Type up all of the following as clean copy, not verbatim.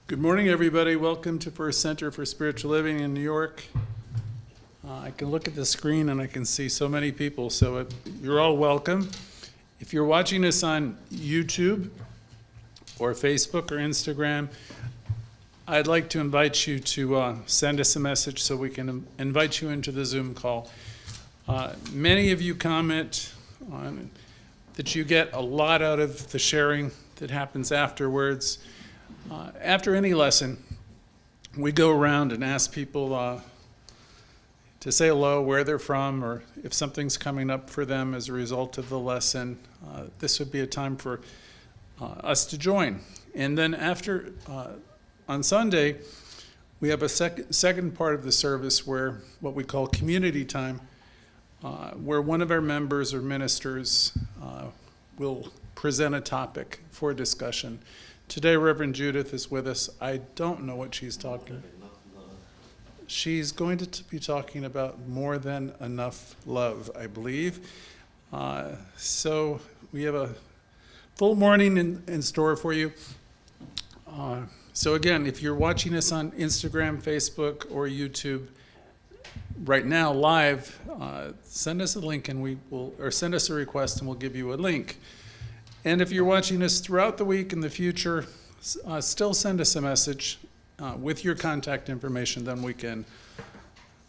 Good morning, everybody. Welcome to First Center for Spiritual Living in New York. I can look at the screen and I can see so many people, so you're all welcome. If you're watching us on YouTube or Facebook or Instagram, I'd like to invite you to send us a message so we can invite you into the Zoom call. Many of you comment on that you get a lot out of the sharing that happens afterwards. After any lesson, we go around and ask people to say hello, where they're from, or if something's coming up for them as a result of the lesson. This would be a time for us to join. And then after, on Sunday, we have a second part of the service where what we call community time, where one of our members or ministers will present a topic for discussion. Today, Reverend Judith is with us. I don't know what she's talking. She's going to be talking about more than enough love, I believe. So we have a full morning in store for you. So again, if you're watching us on Instagram, Facebook, or YouTube right now live, send us a link and or send us a request and we'll give you a link. And if you're watching us throughout the week in the future, still send us a message with your contact information. Then we can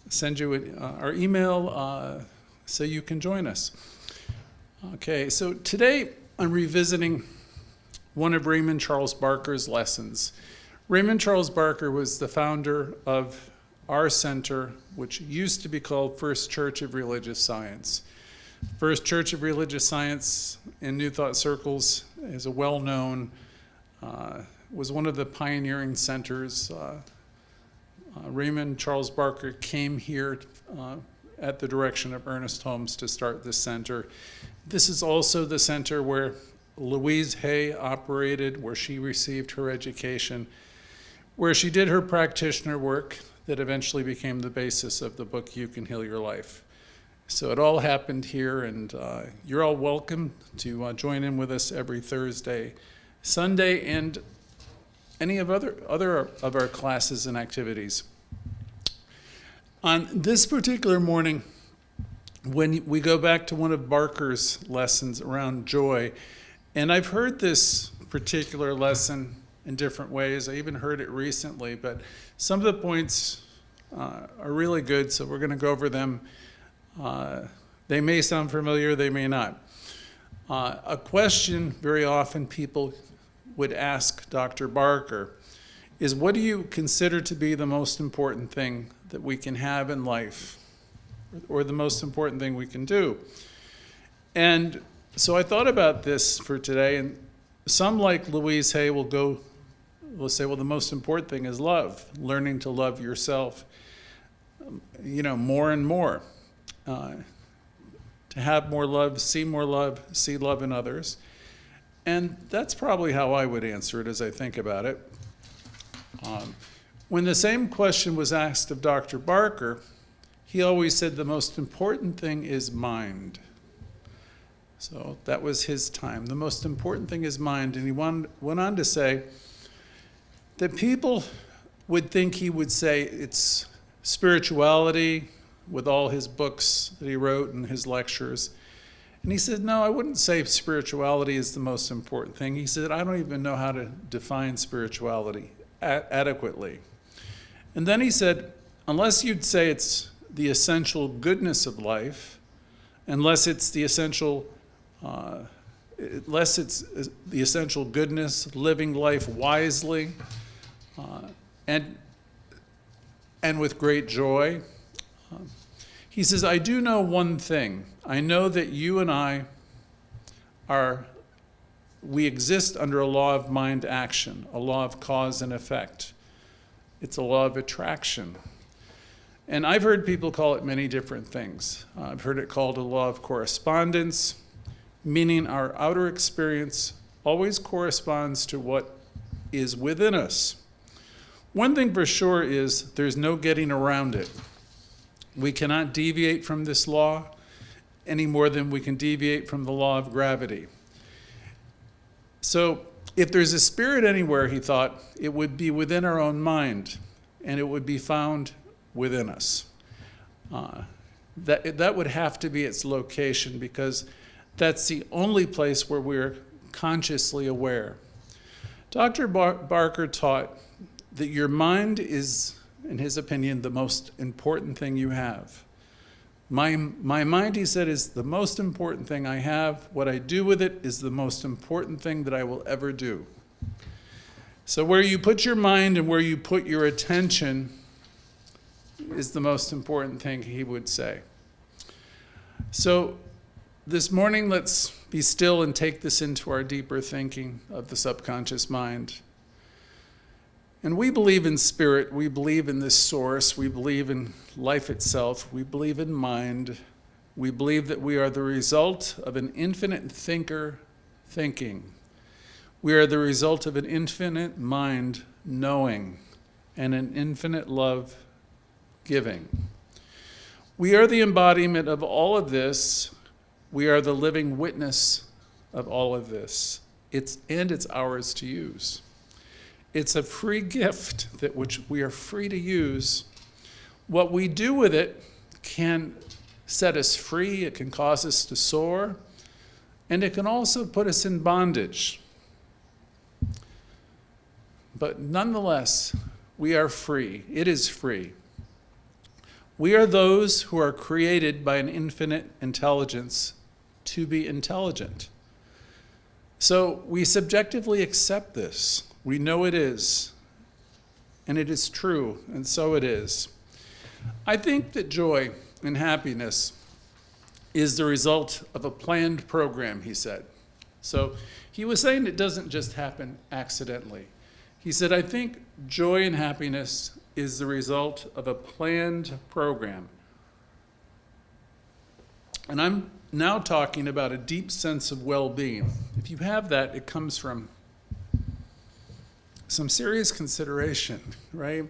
send you our email so you can join us. Okay, so today I'm revisiting one of Raymond Charles Barker's lessons. Raymond Charles Barker was the founder of our center, which used to be called First Church of Religious Science. First Church of Religious Science in New Thought circles is a well-known, was one of the pioneering centers. Raymond Charles Barker came here at the direction of Ernest Holmes to start this center. This is also the center where Louise Hay operated, where she received her education, where she did her practitioner work that eventually became the basis of the book, You Can Heal Your Life. So it all happened here, and you're all welcome to join in with us every Thursday, Sunday, and any of other of our classes and activities. On this particular morning, when we go back to one of Barker's lessons around joy, and I've heard this particular lesson in different ways. I even heard it recently, but some of the points are really good, so we're going to go over them. They may sound familiar, they may not. A question very often people would ask Dr. Barker is, what do you consider to be the most important thing that we can have in life, or the most important thing we can do? And so I thought about this for today, and some, like Louise Hay, will say, well, the most important thing is love, learning to love yourself, more and more. To have more love, see love in others. And that's probably how I would answer it as I think about it. When the same question was asked of Dr. Barker, he always said the most important thing is mind. So that was his time. The most important thing is mind. And he went on to say that people would think he would say it's spirituality, with all his books that he wrote and his lectures. And he said, no, I wouldn't say spirituality is the most important thing. He said, I don't even know how to define spirituality adequately. And then he said, unless you'd say it's the essential goodness of life, unless it's the essential goodness, living life wisely, and with great joy, he says, I do know one thing. I know that you and I we exist under a law of mind action, a law of cause and effect. It's a law of attraction. And I've heard people call it many different things. I've heard it called a law of correspondence, meaning our outer experience always corresponds to what is within us. One thing for sure is there's no getting around it. We cannot deviate from this law any more than we can deviate from the law of gravity. So If there's a spirit anywhere, he thought, it would be within our own mind, and it would be found within us. That would have to be its location, because that's the only place where we're consciously aware. Dr. Barker taught that your mind is, in his opinion, the most important thing you have. My mind, he said, is the most important thing I have. What I do with it is the most important thing that I will ever do. So where you put your mind and where you put your attention is the most important thing, he would say. So this morning, let's be still and take this into our deeper thinking of the subconscious mind. And we believe in spirit, we believe in this source, we believe in life itself, we believe in mind, we believe that we are the result of an infinite thinker thinking. We are the result of an infinite mind knowing and an infinite love giving. We are the embodiment of all of this. We are the living witness of all of this. It's ours to use. It's a free gift that which we are free to use. What we do with it can set us free, it can cause us to soar, and it can also put us in bondage. But nonetheless, we are free. It is free. We are those who are created by an infinite intelligence to be intelligent. So we subjectively accept this. We know it is, and it is true, and so it is. I think that joy and happiness is the result of a planned program, he said. So he was saying it doesn't just happen accidentally. He said, I think joy and happiness is the result of a planned program. And I'm now talking about a deep sense of well-being. If you have that, it comes from some serious consideration, right?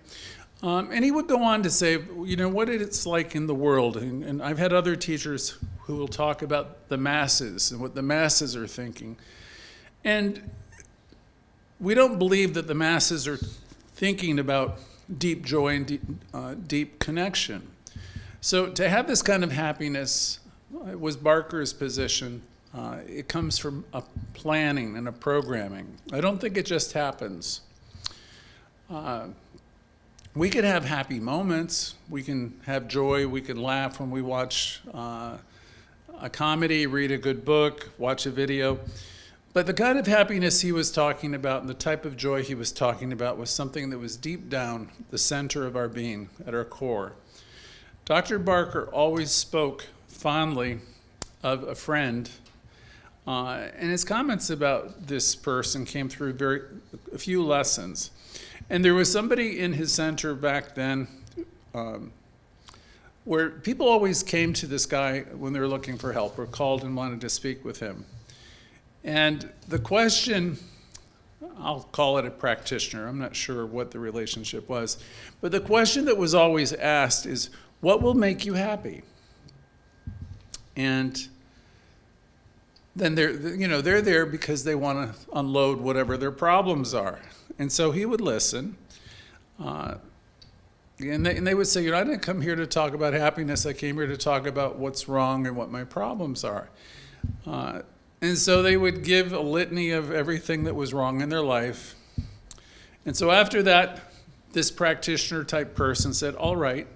And he would go on to say, you know, what it's like in the world. And I've had other teachers who will talk about the masses and what the masses are thinking. And we don't believe that the masses are thinking about deep joy and deep connection. So to have this kind of happiness, it was Barker's position. It comes from a planning and a programming. I don't think it just happens. We can have happy moments. We can have joy. We can laugh when we watch a comedy, read a good book, watch a video. But the kind of happiness he was talking about and the type of joy he was talking about was something that was deep down the center of our being, at our core. Dr. Barker always spoke fondly of a friend, and his comments about this person came through a few lessons. And there was somebody in his center back then where people always came to this guy when they were looking for help or called and wanted to speak with him. And the question, I'll call it a practitioner, I'm not sure what the relationship was, but the question that was always asked is, what will make you happy? And then they're there because they want to unload whatever their problems are. And so he would listen, and they would say, I didn't come here to talk about happiness, I came here to talk about what's wrong and what my problems are. And so they would give a litany of everything that was wrong in their life. And so after that, this practitioner type person said, all right,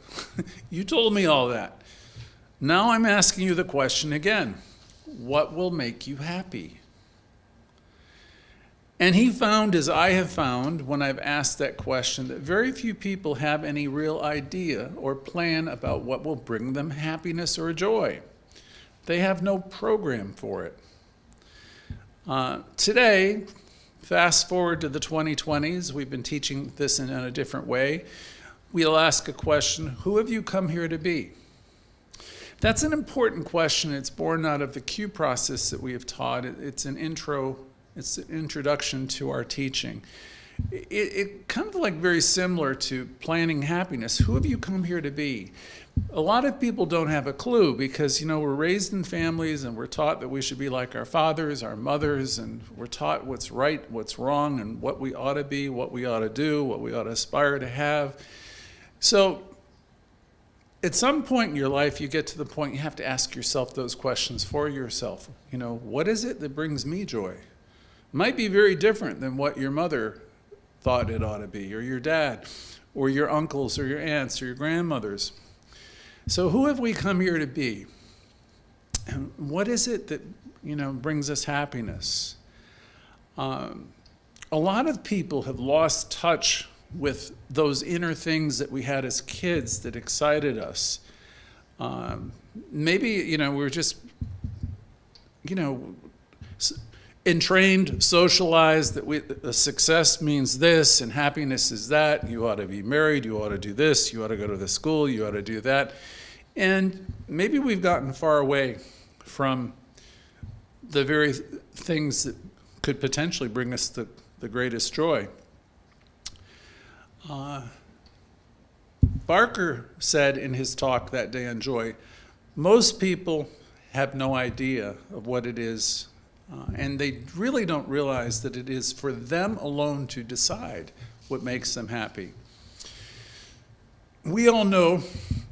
you told me all that. Now I'm asking you the question again. What will make you happy? And he found, as I have found when I've asked that question, that very few people have any real idea or plan about what will bring them happiness or joy. They have no program for it. Today, fast forward to the 2020s, we've been teaching this in a different way. We'll ask a question, who have you come here to be? That's an important question. It's born out of the Q process that we have taught. It's an introduction to our teaching. It kind of like very similar to planning happiness. Who have you come here to be? A lot of people don't have a clue because, we're raised in families and we're taught that we should be like our fathers, our mothers, and we're taught what's right, what's wrong, and what we ought to be, what we ought to do, what we ought to aspire to have. So at some point in your life, you get to the point you have to ask yourself those questions for yourself. What is it that brings me joy? It might be very different than what your mother thought it ought to be, or your dad, or your uncles, or your aunts, or your grandmothers. So who have we come here to be? And what is it that, brings us happiness? A lot of people have lost touch with those inner things that we had as kids that excited us. Maybe, we're just, entrained, socialized that success means this and happiness is that. You ought to be married, you ought to do this, you ought to go to the school, you ought to do that. And maybe we've gotten far away from the very things that could potentially bring us the greatest joy. Barker said in his talk that day on joy, most people have no idea of what it is, and they really don't realize that it is for them alone to decide what makes them happy. We all know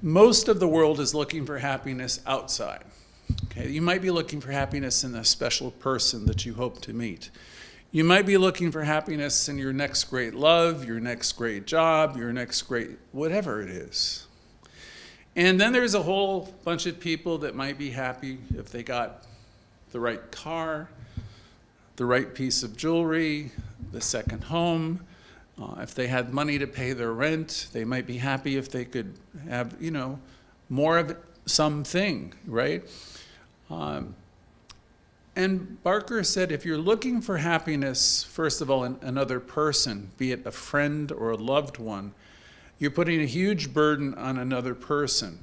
most of the world is looking for happiness outside. Okay, you might be looking for happiness in a special person that you hope to meet. You might be looking for happiness in your next great love, your next great job, your next great whatever it is. And then there's a whole bunch of people that might be happy if they got the right car, the right piece of jewelry, the second home. If they had money to pay their rent, they might be happy if they could have, more of something, right? And Barker said, if you're looking for happiness, first of all, in another person, be it a friend or a loved one, you're putting a huge burden on another person.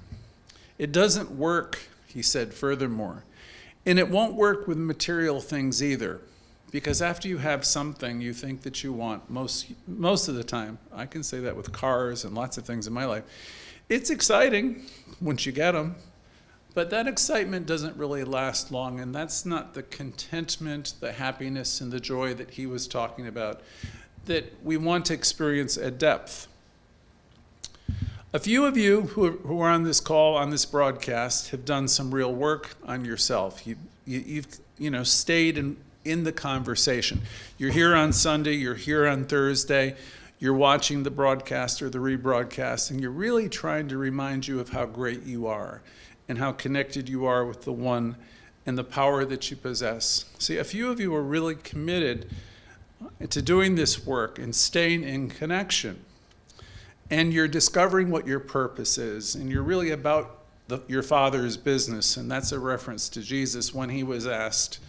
It doesn't work, he said furthermore, and it won't work with material things either, because after you have something you think that you want, most of the time, I can say that with cars and lots of things in my life, it's exciting once you get them, but that excitement doesn't really last long, and that's not the contentment, the happiness, and the joy that he was talking about that we want to experience at depth. A few of you who are on this call, on this broadcast, have done some real work on yourself. You've stayed in the conversation. You're here on Sunday, you're here on Thursday, you're watching the broadcast or the rebroadcast, and you're really trying to remind you of how great you are and how connected you are with the one and the power that you possess. See, a few of you are really committed to doing this work and staying in connection. And you're discovering what your purpose is, and you're really about your Father's business, and that's a reference to Jesus when he was asked,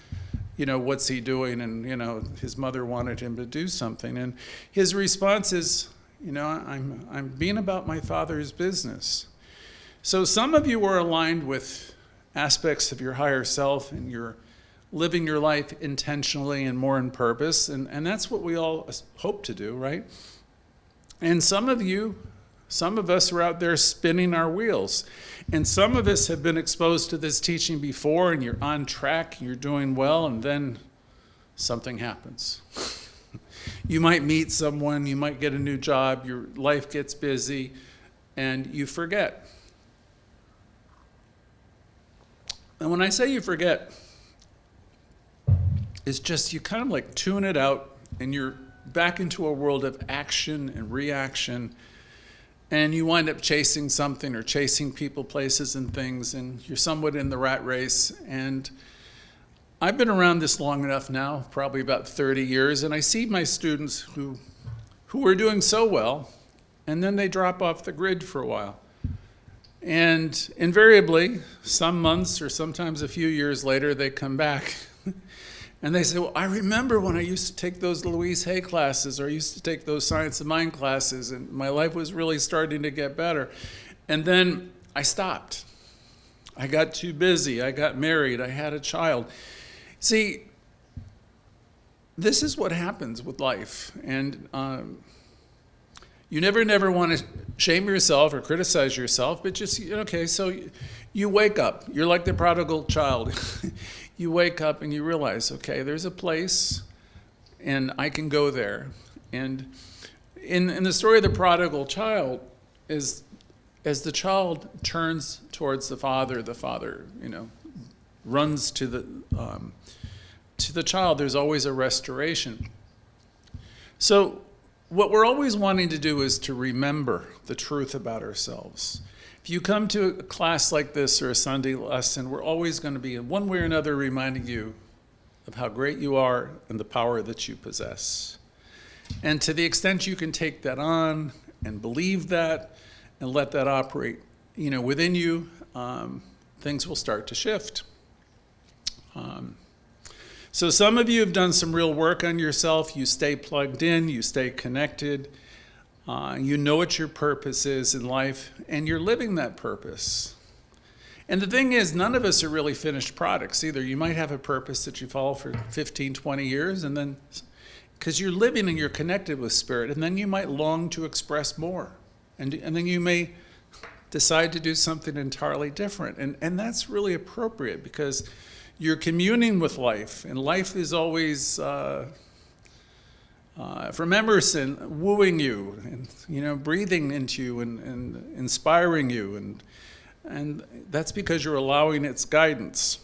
what's he doing? And, his mother wanted him to do something. And his response is, I'm being about my Father's business. So some of you are aligned with aspects of your higher self, and you're living your life intentionally and more in purpose, and that's what we all hope to do, right? And some of us are out there spinning our wheels. And some of us have been exposed to this teaching before, and you're on track, you're doing well, and then something happens. You might meet someone, you might get a new job, your life gets busy, and you forget. And when I say you forget, it's just you kind of like tune it out, and you're back into a world of action and reaction, and you wind up chasing something or chasing people, places, and things, and you're somewhat in the rat race. And I've been around this long enough now, probably about 30 years, and I see my students who are doing so well, and then they drop off the grid for a while. And invariably, some months or sometimes a few years later, they come back. And they say, well, I remember when I used to take those Louise Hay classes, or I used to take those Science of Mind classes, and my life was really starting to get better. And then I stopped. I got too busy. I got married. I had a child. See, this is what happens with life. And, You never want to shame yourself or criticize yourself, but just, okay, so you wake up. You're like the prodigal child. You wake up and you realize, okay, there's a place and I can go there. And in the story of the prodigal child, as the child turns towards the father, runs to the child. There's always a restoration. So what we're always wanting to do is to remember the truth about ourselves. If you come to a class like this or a Sunday lesson, we're always going to be in one way or another reminding you of how great you are and the power that you possess. And to the extent you can take that on and believe that and let that operate, within you, things will start to shift. So some of you have done some real work on yourself. You stay plugged in, you stay connected, you know what your purpose is in life, and you're living that purpose. And the thing is, none of us are really finished products either. You might have a purpose that you follow for 15, 20 years, and then, because you're living and you're connected with Spirit, and then you might long to express more. And then you may decide to do something entirely different. And that's really appropriate because you're communing with life, and life is always, from Emerson, wooing you, and breathing into you and inspiring you, and that's because you're allowing its guidance.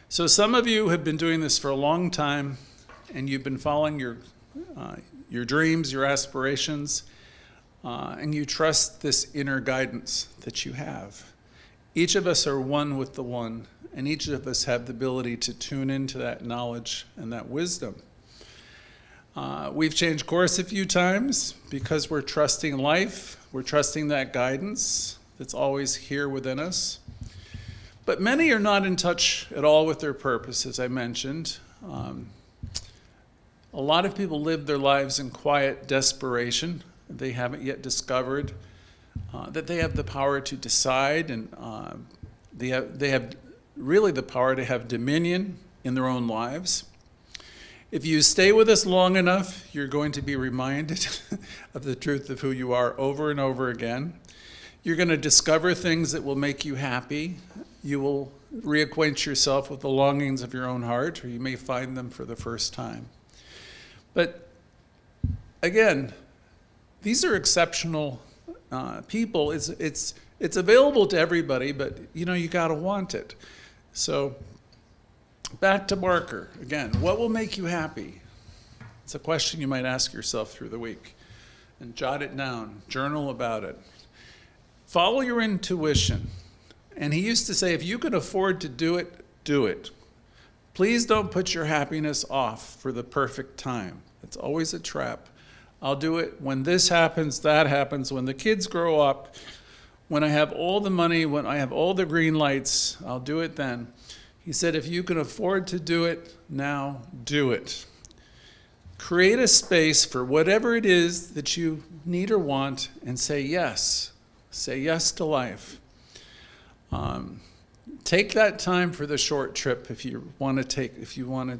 So some of you have been doing this for a long time, and you've been following your dreams, your aspirations, and you trust this inner guidance that you have. Each of us are one with the one, and each of us have the ability to tune into that knowledge and that wisdom. We've changed course a few times because we're trusting life, we're trusting that guidance that's always here within us. But many are not in touch at all with their purpose, as I mentioned. A lot of people live their lives in quiet desperation. They haven't yet discovered that they have the power to decide, and they have really the power to have dominion in their own lives. If you stay with us long enough, you're going to be reminded of the truth of who you are over and over again. You're going to discover things that will make you happy. You will reacquaint yourself with the longings of your own heart, or you may find them for the first time. But again, these are exceptional people. It's available to everybody, but you got to want it. So back to Barker again. What will make you happy? It's a question you might ask yourself through the week, and jot it down. Journal about it. Follow your intuition. And he used to say, if you can afford to do it, do it. Please don't put your happiness off for the perfect time. It's always a trap. I'll do it when this happens, that happens, when the kids grow up, when I have all the money, when I have all the green lights, I'll do it then. He said, if you can afford to do it now, do it. Create a space for whatever it is that you need or want, and say yes. Say yes to life. Take that time for the short trip if you want to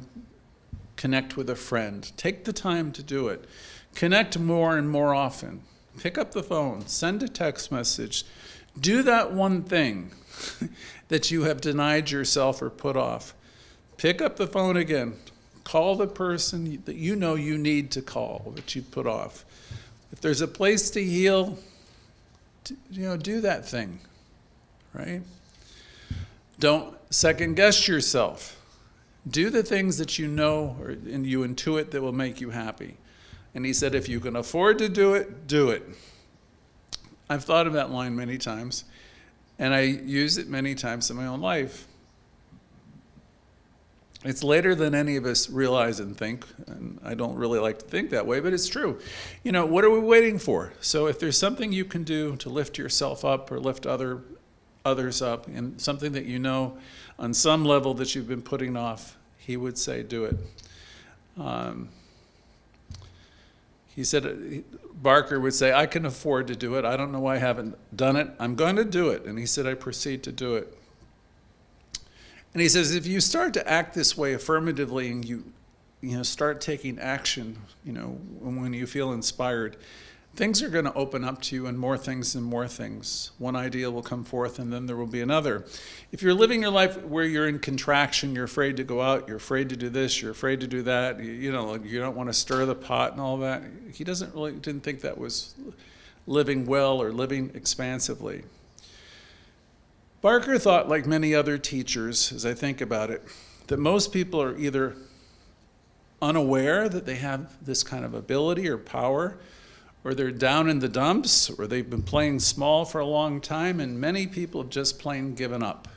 connect with a friend. Take the time to do it. Connect more and more often. Pick up the phone, send a text message. Do that one thing that you have denied yourself or put off. Pick up the phone again. Call the person that you know you need to call, that you put off. If there's a place to heal, do that thing, right? Don't second guess yourself. Do the things that you know and you intuit that will make you happy. And he said, if you can afford to do it, do it. I've thought of that line many times, and I use it many times in my own life. It's later than any of us realize and think, and I don't really like to think that way, but it's true. What are we waiting for? So if there's something you can do to lift yourself up or lift others up, and something that on some level that you've been putting off, he would say, do it. He said, Barker would say, I can afford to do it. I don't know why I haven't done it. I'm going to do it. And he said, I proceed to do it. And he says, if you start to act this way affirmatively and you start taking action, when you feel inspired, things are going to open up to you, and more things and more things. One idea will come forth, and then there will be another. If you're living your life where you're in contraction, you're afraid to go out, you're afraid to do this, you're afraid to do that, you don't want to stir the pot and all that. He didn't think that was living well or living expansively. Barker thought, like many other teachers, as I think about it, that most people are either unaware that they have this kind of ability or power, or they're down in the dumps, or they've been playing small for a long time, and many people have just plain given up.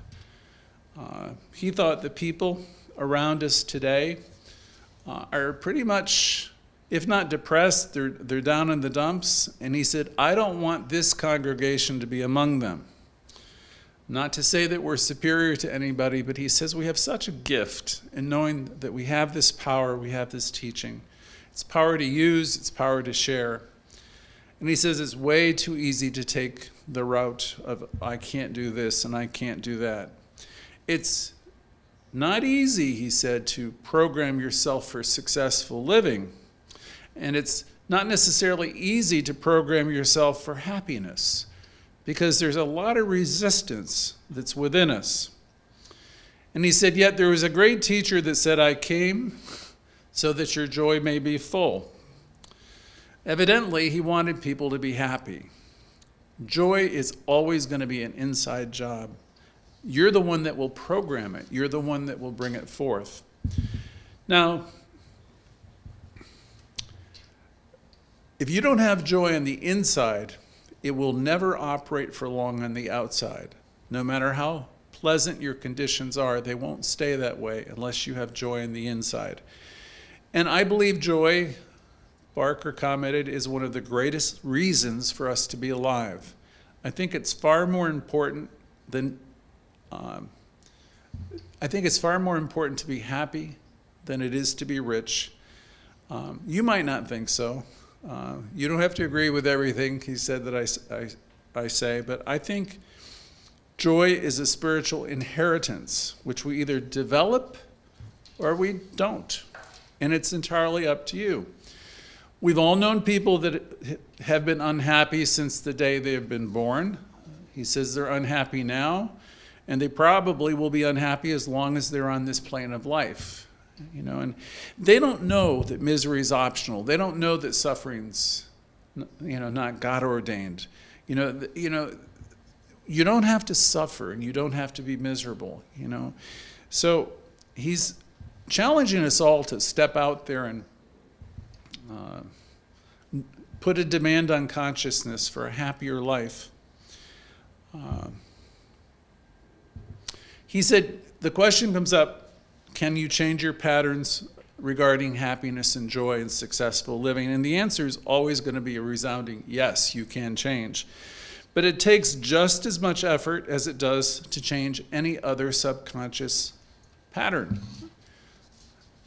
He thought the people around us today are pretty much, if not depressed, they're down in the dumps, and he said, I don't want this congregation to be among them. Not to say that we're superior to anybody, but he says we have such a gift in knowing that we have this power, we have this teaching. It's power to use, it's power to share. And he says it's way too easy to take the route of I can't do this and I can't do that. It's not easy, he said, to program yourself for successful living. And it's not necessarily easy to program yourself for happiness, because there's a lot of resistance that's within us. And he said, yet there was a great teacher that said, I came so that your joy may be full. Evidently, he wanted people to be happy. Joy is always going to be an inside job. You're the one that will program it. You're the one that will bring it forth. Now, if you don't have joy on the inside, it will never operate for long on the outside. No matter how pleasant your conditions are, they won't stay that way unless you have joy on the inside. And I believe joy, Barker commented, is one of the greatest reasons for us to be alive. I think it's far more important than to be happy than it is to be rich. You might not think so. You don't have to agree with everything he said that I say, but I think joy is a spiritual inheritance, which we either develop or we don't. And it's entirely up to you. We've all known people that have been unhappy since the day they have been born. He says they're unhappy now, and they probably will be unhappy as long as they're on this plane of life. And they don't know that misery is optional. They don't know that suffering's, not God ordained. You don't have to suffer, and you don't have to be miserable. So he's challenging us all to step out there and put a demand on consciousness for a happier life. He said the question comes up, can you change your patterns regarding happiness and joy and successful living? And the answer is always going to be a resounding yes, you can change. But it takes just as much effort as it does to change any other subconscious pattern.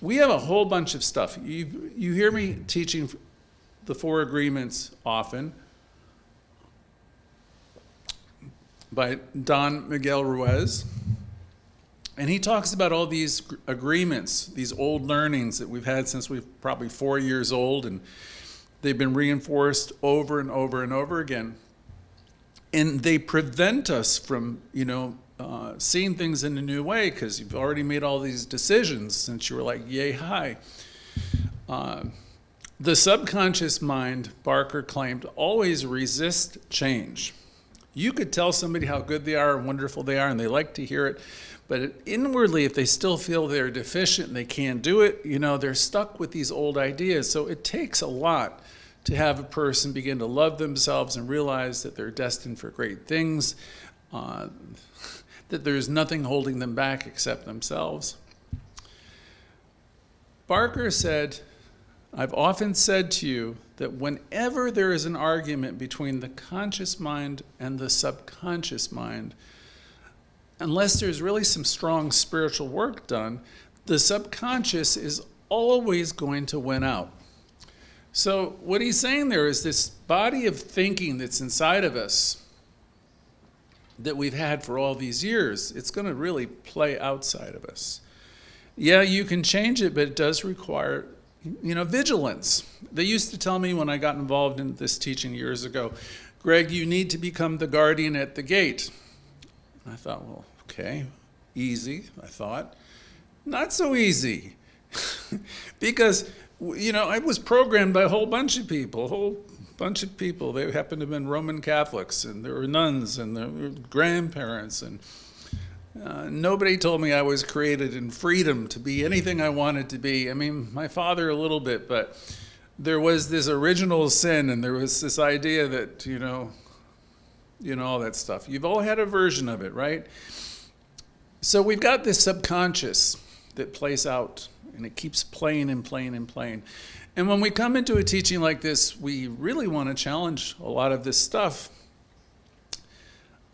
We have a whole bunch of stuff. You hear me teaching the 4 agreements often by Don Miguel Ruiz. And he talks about all these agreements, these old learnings that we've had since we're probably 4 years old, and they've been reinforced over and over and over again. And they prevent us from, seeing things in a new way, because you've already made all these decisions since you were like, yay, hi. The subconscious mind, Barker claimed, always resists change. You could tell somebody how good they are and wonderful they are, and they like to hear it. But inwardly, if they still feel they're deficient and they can't do it, they're stuck with these old ideas. So it takes a lot to have a person begin to love themselves and realize that they're destined for great things, that there's nothing holding them back except themselves. Barker said, I've often said to you that whenever there is an argument between the conscious mind and the subconscious mind, unless there's really some strong spiritual work done, the subconscious is always going to win out. So what he's saying there is this body of thinking that's inside of us that we've had for all these years, it's going to really play outside of us. Yeah, you can change it, but it does require, vigilance. They used to tell me when I got involved in this teaching years ago, Greg, you need to become the guardian at the gate. And I thought, well, okay, easy, I thought. Not so easy. Because, I was programmed by a whole bunch of people. They happened to have been Roman Catholics, and there were nuns, and there were grandparents, and nobody told me I was created in freedom to be anything I wanted to be. I mean, my father a little bit, but there was this original sin, and there was this idea that, all that stuff. You've all had a version of it, right? So we've got this subconscious that plays out, and it keeps playing and playing and playing. And when we come into a teaching like this, we really want to challenge a lot of this stuff.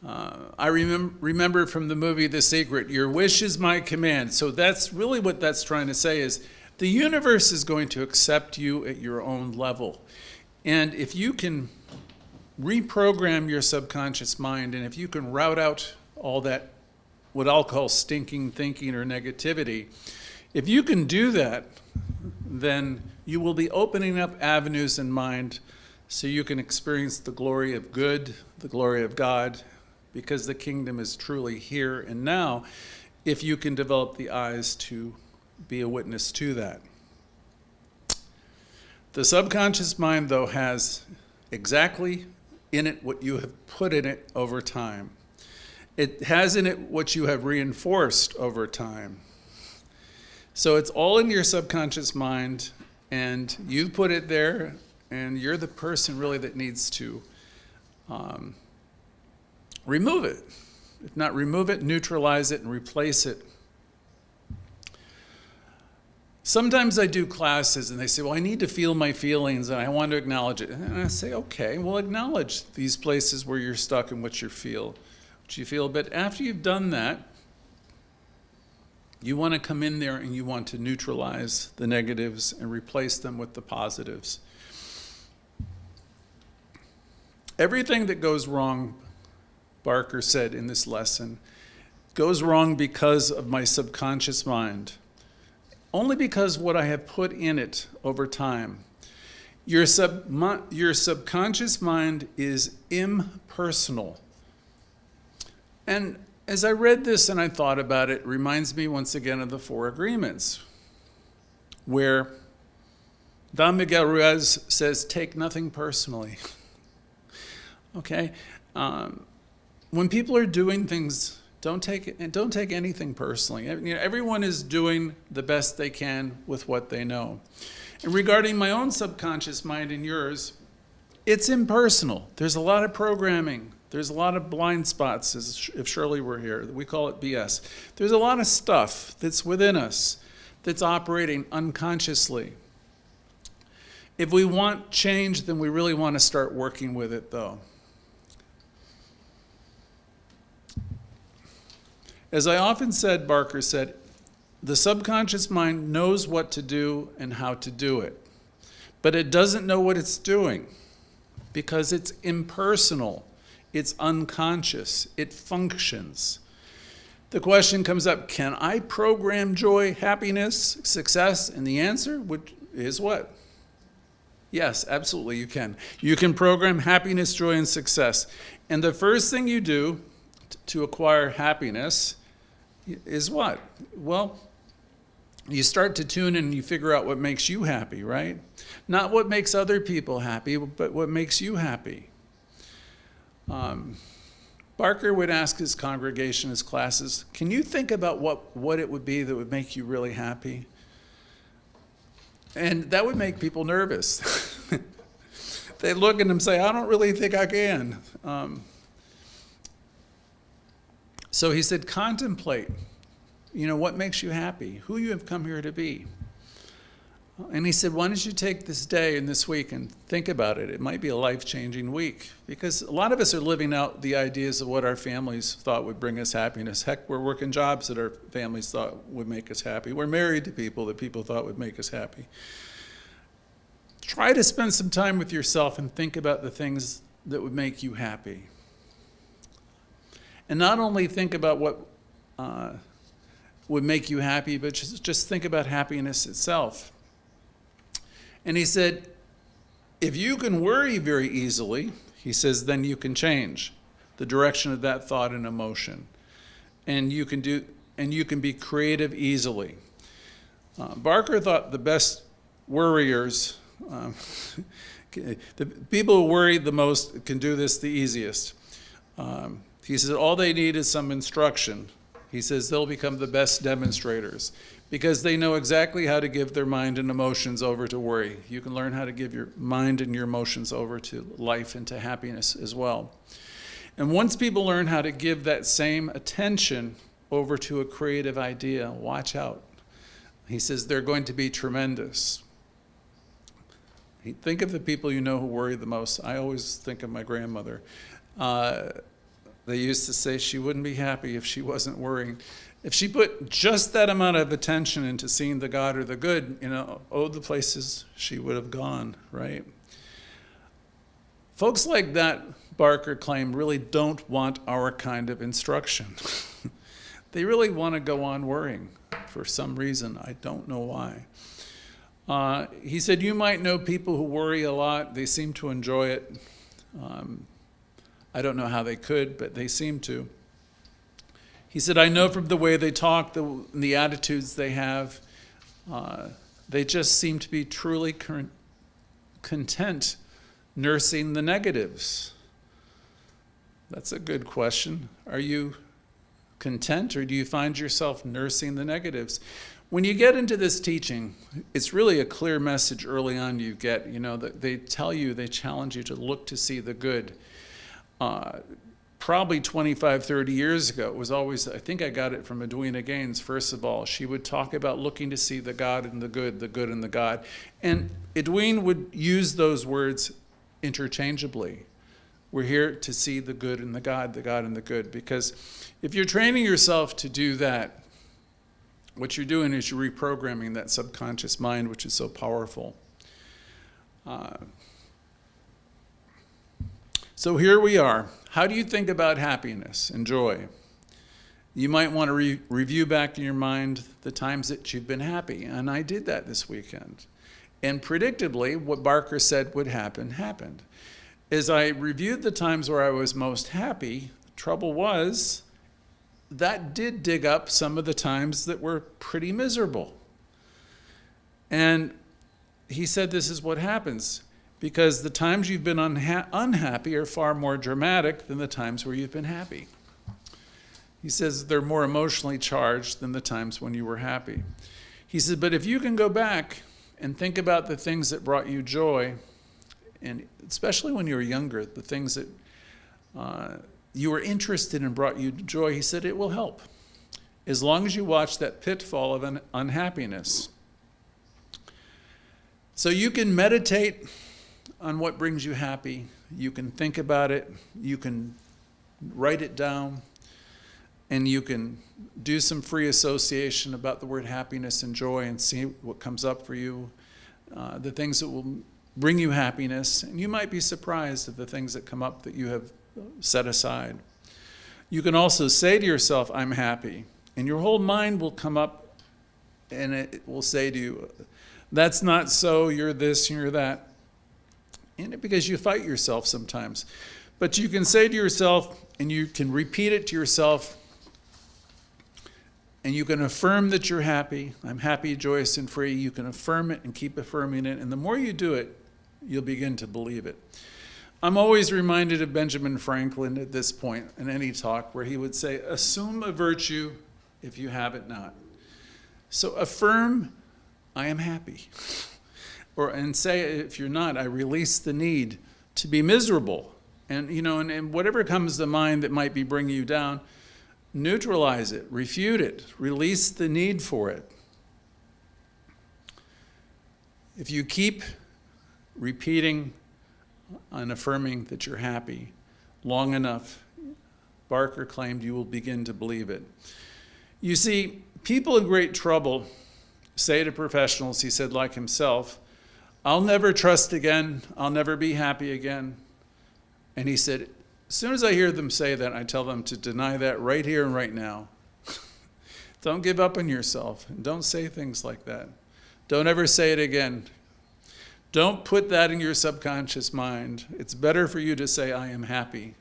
I remember from the movie The Secret, your wish is my command. So that's really what that's trying to say is the universe is going to accept you at your own level. And if you can reprogram your subconscious mind, and if you can route out all that, what I'll call stinking thinking or negativity, if you can do that, then you will be opening up avenues in mind so you can experience the glory of good, the glory of God, because the kingdom is truly here and now, if you can develop the eyes to be a witness to that. The subconscious mind, though, has exactly in it what you have put in it over time. It has in it what you have reinforced over time. So it's all in your subconscious mind, and you put it there, and you're the person really that needs to remove it. If not remove it, neutralize it, and replace it. Sometimes I do classes, and they say, well, I need to feel my feelings, and I want to acknowledge it. And I say, okay, well, acknowledge these places where you're stuck and what you feel. But after you've done that, you want to come in there and you want to neutralize the negatives and replace them with the positives. Everything that goes wrong, Barker said in this lesson, goes wrong because of my subconscious mind. Only because what I have put in it over time. Your subconscious mind is impersonal. And as I read this and I thought about it, it reminds me once again of the Four Agreements, where Don Miguel Ruiz says, take nothing personally. Okay? When people are doing things, don't take anything personally. Everyone is doing the best they can with what they know. And regarding my own subconscious mind and yours, it's impersonal. There's a lot of programming. There's a lot of blind spots, as if Shirley were here. We call it BS. There's a lot of stuff that's within us that's operating unconsciously. If we want change, then we really want to start working with it, though. As I often said, Barker said, the subconscious mind knows what to do and how to do it, but it doesn't know what it's doing because it's impersonal. It's unconscious. It functions. The question comes up, can I program joy, happiness, success? And the answer is what? Yes, absolutely you can. You can program happiness, joy, and success. And the first thing you do to acquire happiness is what? Well, you start to tune in and you figure out what makes you happy, right? Not what makes other people happy, but what makes you happy. Barker would ask his congregation, his classes, can you think about what it would be that would make you really happy? And that would make people nervous. They look at him and say, I don't really think I can. So he said, contemplate, what makes you happy, who you have come here to be. And he said, why don't you take this day and this week and think about it? It might be a life-changing week, because a lot of us are living out the ideas of what our families thought would bring us happiness. Heck, we're working jobs that our families thought would make us happy. We're married to people that people thought would make us happy. Try to spend some time with yourself and think about the things that would make you happy. And not only think about what would make you happy, but just think about happiness itself. And he said, if you can worry very easily, he says, then you can change the direction of that thought and emotion. And you can be creative easily. Barker thought the best worriers, the people who worry the most can do this the easiest. He says all they need is some instruction. He says they'll become the best demonstrators because they know exactly how to give their mind and emotions over to worry. You can learn how to give your mind and your emotions over to life and to happiness as well. And once people learn how to give that same attention over to a creative idea, watch out. He says they're going to be tremendous. Think of the people you know who worry the most. I always think of my grandmother. They used to say she wouldn't be happy if she wasn't worrying. If she put just that amount of attention into seeing the God or the good, the places she would have gone, right? Folks like that, Barker claimed, really don't want our kind of instruction. They really want to go on worrying for some reason. I don't know why. He said, you might know people who worry a lot. They seem to enjoy it. I don't know how they could, but they seem to. He said, I know from the way they talk, the attitudes they have, they just seem to be truly content nursing the negatives. That's a good question. Are you content, or do you find yourself nursing the negatives? When you get into this teaching, it's really a clear message early on you get, that they challenge you to look to see the good. Probably 25, 30 years ago, it was always, I think I got it from Edwina Gaines, first of all. She would talk about looking to see the God and the good and the God. And Edwina would use those words interchangeably. We're here to see the good and the God and the good. Because if you're training yourself to do that, what you're doing is you're reprogramming that subconscious mind, which is so powerful. So here we are. How do you think about happiness and joy? You might want to review back in your mind the times that you've been happy. And I did that this weekend. And predictably, what Barker said would happen, happened. As I reviewed the times where I was most happy, the trouble was that did dig up some of the times that were pretty miserable. And he said this is what happens, because the times you've been unhappy are far more dramatic than the times where you've been happy. He says they're more emotionally charged than the times when you were happy. He said, but if you can go back and think about the things that brought you joy, and especially when you were younger, the things that you were interested in brought you joy, he said it will help, as long as you watch that pitfall of unhappiness. So you can meditate on what brings you happy. You can think about it. You can write it down. And you can do some free association about the word happiness and joy and see what comes up for you, the things that will bring you happiness. And you might be surprised at the things that come up that you have set aside. You can also say to yourself, I'm happy. And your whole mind will come up and it will say to you, that's not so, you're this, you're that. And because you fight yourself sometimes. But you can say to yourself, and you can repeat it to yourself, and you can affirm that you're happy. I'm happy, joyous, and free. You can affirm it and keep affirming it. And the more you do it, you'll begin to believe it. I'm always reminded of Benjamin Franklin at this point in any talk where he would say, assume a virtue if you have it not. So affirm, I am happy. And say, if you're not, I release the need to be miserable. And, and whatever comes to mind that might be bringing you down, neutralize it, refute it, release the need for it. If you keep repeating and affirming that you're happy long enough, Barker claimed you will begin to believe it. You see, people in great trouble say to professionals, he said, like himself, I'll never trust again, I'll never be happy again. And he said, as soon as I hear them say that, I tell them to deny that right here and right now. Don't give up on yourself, and don't say things like that. Don't ever say it again. Don't put that in your subconscious mind. It's better for you to say, I am happy.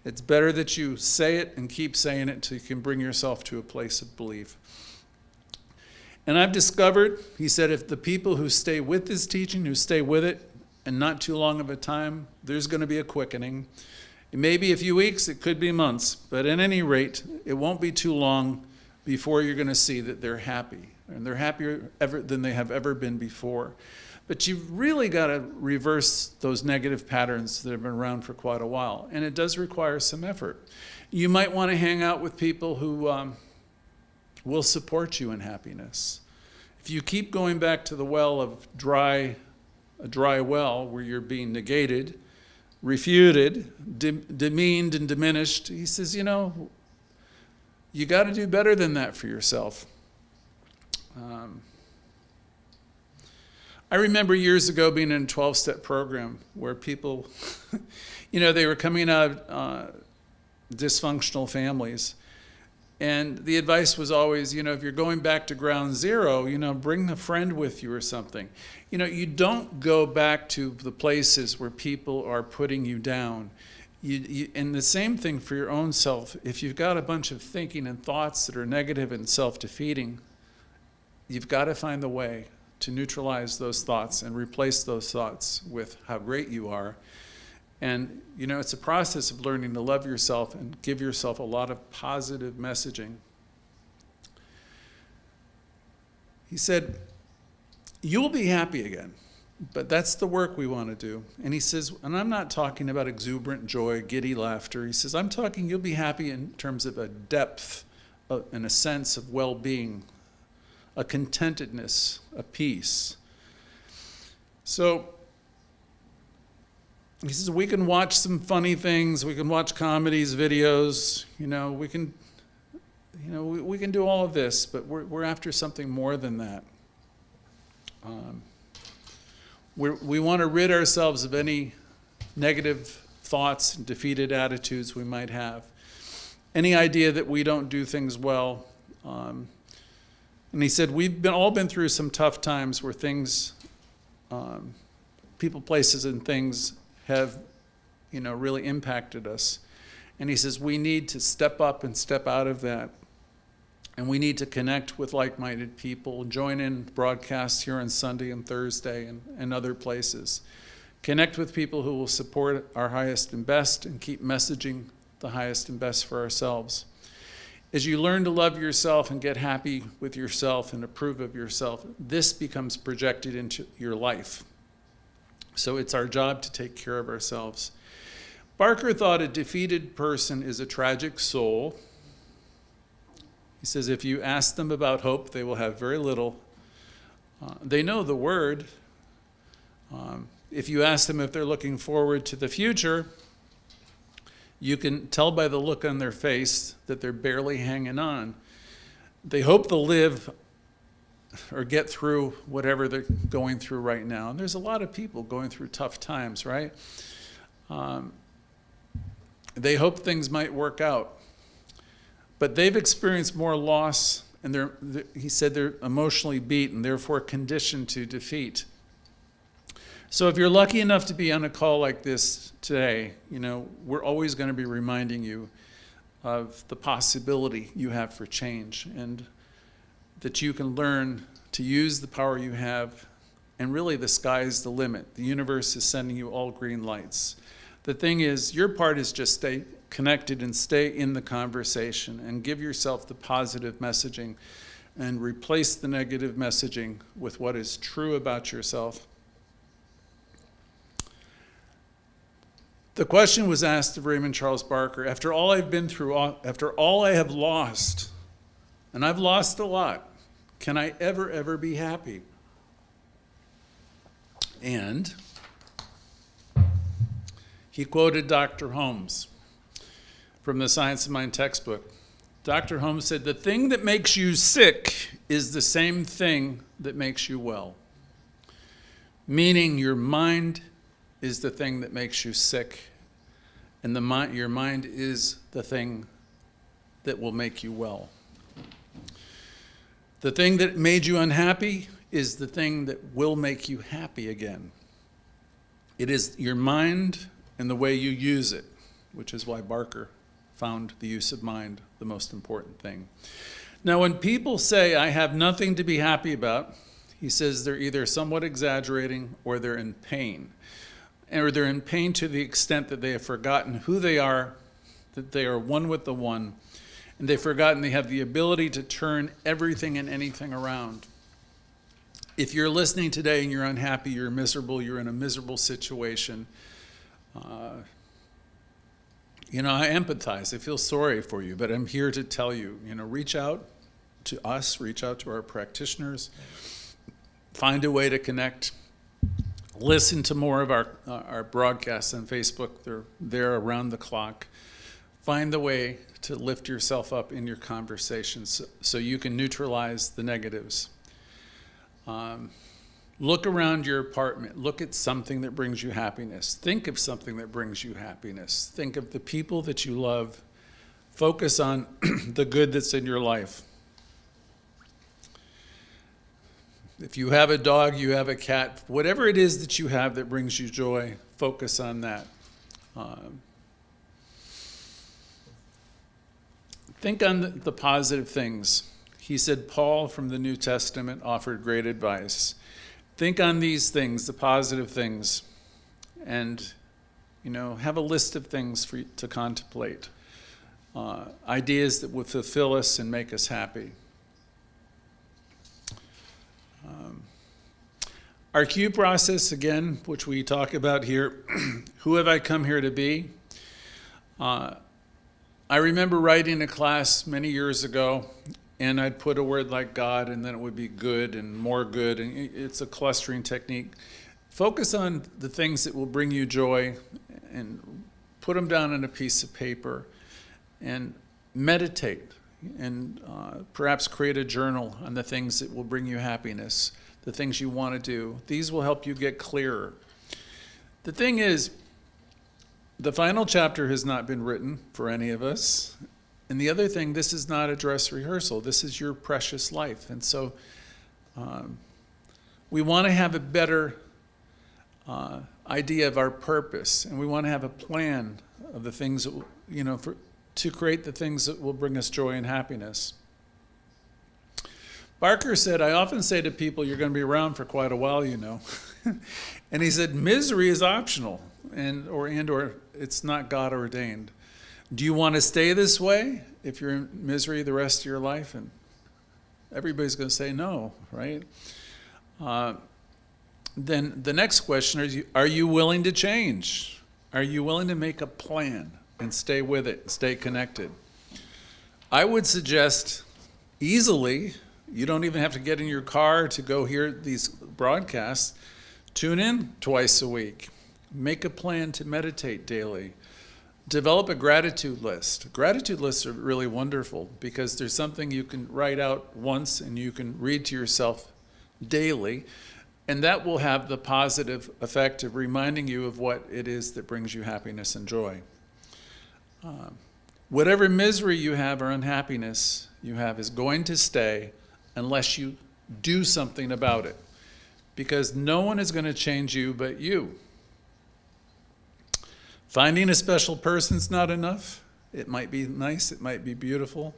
It's better that you say it and keep saying it until you can bring yourself to a place of belief. And I've discovered, he said, if the people who stay with this teaching, who stay with it, and not too long of a time, there's going to be a quickening. It may be a few weeks, it could be months, but at any rate, it won't be too long before you're going to see that they're happy, and they're happier than they have ever been before. But you've really got to reverse those negative patterns that have been around for quite a while, and it does require some effort. You might want to hang out with people who will support you in happiness. If you keep going back to the well of a dry well where you're being negated, refuted, demeaned and diminished, he says, you got to do better than that for yourself. I remember years ago being in a 12-step program where people, they were coming out of dysfunctional families. And the advice was always, if you're going back to ground zero, bring a friend with you or something. You don't go back to the places where people are putting you down. And the same thing for your own self. If you've got a bunch of thinking and thoughts that are negative and self-defeating, you've got to find the way to neutralize those thoughts and replace those thoughts with how great you are. And, it's a process of learning to love yourself and give yourself a lot of positive messaging. He said, you'll be happy again, but that's the work we want to do. And he says, and I'm not talking about exuberant joy, giddy laughter. He says, I'm talking you'll be happy in terms of a depth and a sense of well-being, a contentedness, a peace. So, he says, we can watch some funny things, we can watch comedies, videos, we can do all of this, but we're after something more than that. We want to rid ourselves of any negative thoughts and defeated attitudes we might have. Any idea that we don't do things well. And he said, we've all been through some tough times where things, people, places, and things have, really impacted us. And he says, we need to step up and step out of that. And we need to connect with like-minded people, join in broadcasts here on Sunday and Thursday and other places. Connect with people who will support our highest and best and keep messaging the highest and best for ourselves. As you learn to love yourself and get happy with yourself and approve of yourself, this becomes projected into your life. So it's our job to take care of ourselves. Barker thought a defeated person is a tragic soul. He says if you ask them about hope, they will have very little. They know the word. If you ask them if they're looking forward to the future, you can tell by the look on their face that they're barely hanging on. They hope they'll live or get through whatever they're going through right now. And there's a lot of people going through tough times, right? They hope things might work out. But they've experienced more loss, and he said they're emotionally beaten, therefore conditioned to defeat. So if you're lucky enough to be on a call like this today, we're always going to be reminding you of the possibility you have for change, and that you can learn to use the power you have, and really the sky's the limit. The universe is sending you all green lights. The thing is, your part is just stay connected and stay in the conversation and give yourself the positive messaging and replace the negative messaging with what is true about yourself. The question was asked of Raymond Charles Barker, after all I've been through, after all I have lost, and I've lost a lot, can I ever be happy? And he quoted Dr. Holmes from the Science of Mind textbook. Dr. Holmes said, the thing that makes you sick is the same thing that makes you well. Meaning your mind is the thing that makes you sick, and your mind is the thing that will make you well. The thing that made you unhappy is the thing that will make you happy again. It is your mind and the way you use it, which is why Barker found the use of mind the most important thing. Now, when people say, I have nothing to be happy about, he says they're either somewhat exaggerating or they're in pain. Or they're in pain to the extent that they have forgotten who they are, that they are one with the one, and they've forgotten they have the ability to turn everything and anything around. If you're listening today and you're unhappy, you're miserable, you're in a miserable situation, I empathize. I feel sorry for you, but I'm here to tell you, reach out to us, reach out to our practitioners, find a way to connect. Listen to more of our broadcasts on Facebook. They're there around the clock. Find the way to lift yourself up in your conversations so you can neutralize the negatives. Look around your apartment. Look at something that brings you happiness. Think of something that brings you happiness. Think of the people that you love. Focus on the good that's in your life. If you have a dog, you have a cat, whatever it is that you have that brings you joy, focus on that. Think on the positive things. He said Paul from the New Testament offered great advice. Think on these things, the positive things, and have a list of things for you to contemplate. Ideas that will fulfill us and make us happy. Our Q process, again, which we talk about here, who have I come here to be? I remember writing a class many years ago, and I'd put a word like God, and then it would be good and more good, and it's a clustering technique. Focus on the things that will bring you joy, and put them down on a piece of paper, and meditate, and perhaps create a journal on the things that will bring you happiness, the things you want to do. These will help you get clearer. The thing is, the final chapter has not been written for any of us. And the other thing, this is not a dress rehearsal. This is your precious life. And so we want to have a better idea of our purpose. And we want to have a plan of the things that, to create the things that will bring us joy and happiness. Barker said, I often say to people, you're going to be around for quite a while, And he said, misery is optional, or it's not God ordained. Do you want to stay this way if you're in misery the rest of your life? And everybody's going to say no, right? Then the next question is, are you willing to change? Are you willing to make a plan and stay with it, stay connected? I would suggest easily, you don't even have to get in your car to go hear these broadcasts. Tune in twice a week. Make a plan to meditate daily. Develop a gratitude list. Gratitude lists are really wonderful because there's something you can write out once and you can read to yourself daily, and that will have the positive effect of reminding you of what it is that brings you happiness and joy. Whatever misery you have or unhappiness you have is going to stay unless you do something about it, because no one is going to change you but you. Finding a special person's not enough. It might be nice, it might be beautiful.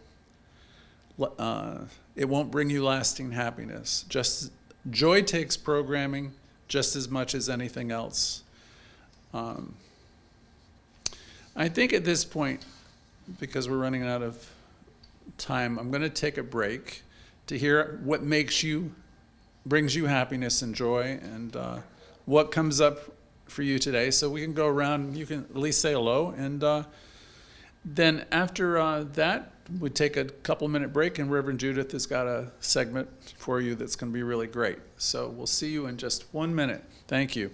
It won't bring you lasting happiness. Joy takes programming just as much as anything else. I think at this point, because we're running out of time, I'm going to take a break to hear what brings you happiness and joy, and what comes up for you today. So we can go around, you can at least say hello, and then after that, we'd take a couple-minute break, and Reverend Judith has got a segment for you that's going to be really great. So we'll see you in just 1 minute. Thank you.